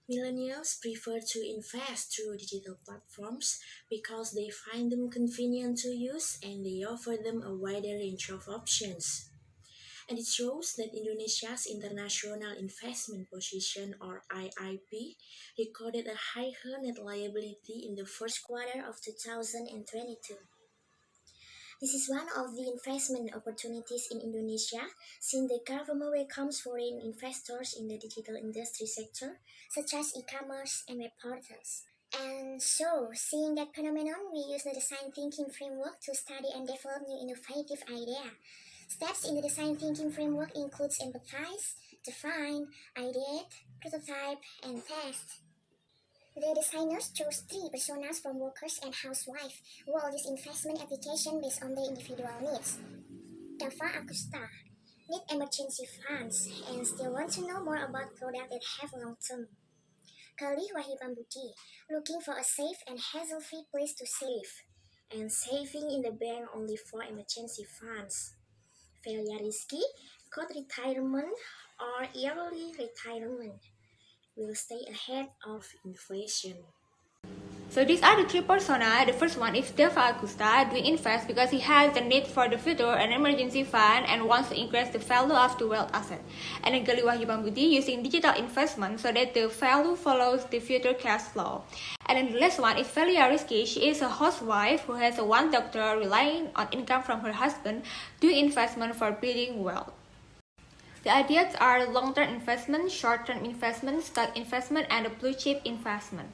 Millennials prefer to invest through digital platforms because they find them convenient to use and they offer them a wider range of options. And it shows that Indonesia's International Investment Position or IIP recorded a higher net liability in the first quarter of 2022. This is one of the investment opportunities in Indonesia since the government welcomes foreign investors in the digital industry sector, such as e-commerce and web portals. And so, seeing that phenomenon, we use the design thinking framework to study and develop new innovative ideas. Steps in the design thinking framework includes empathize, define, ideate, prototype, and test. The designers chose three personas from workers and housewives who all use investment application based on their individual needs. Dava Agusta need emergency funds and still want to know more about products that have long term. Kali Wahibambudi looking for a safe and hassle-free place to save and saving in the bank only for emergency funds. Velia Rizky got retirement or yearly retirement will stay ahead of inflation. So these are the three persona. The first one is Deva Agusta, doing invest because he has the need for the future and emergency fund and wants to increase the value of the wealth asset. And then Gali Wahyu Bambudi using digital investment so that the value follows the future cash flow. And then the last one is Velia Rizky. She is a housewife who has one doctor relying on income from her husband, doing investment for building wealth. The ideas are long-term investment, short-term investment, stock investment, and a blue chip investment.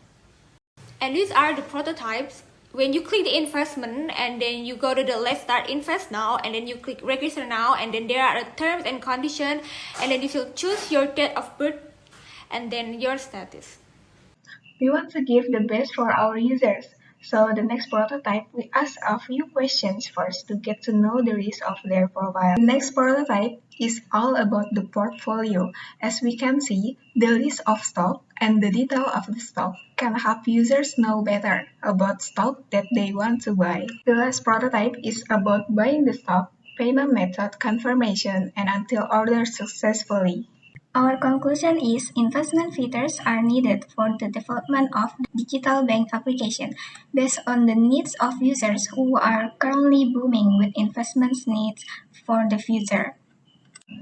And these are the prototypes. When you click the investment and then you go to the let's start invest now and then you click register now and then there are terms and conditions and then you should choose your date of birth and then your status. We want to give the best for our users. So the next prototype, we ask a few questions first to get to know the risk of their profile. The next prototype is all about the portfolio. As we can see, the list of stock and the detail of the stock can help users know better about stock that they want to buy. The last prototype is about buying the stock, payment method confirmation, and until order successfully. Our conclusion is investment features are needed for the development of digital bank application based on the needs of users who are currently booming with investment needs for the future.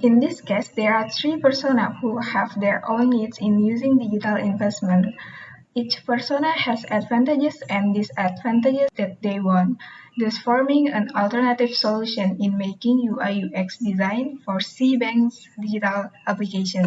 In this case, there are three personas who have their own needs in using digital investment. Each persona has advantages and disadvantages that they want, thus forming an alternative solution in making UI/UX design for SeaBank's digital application.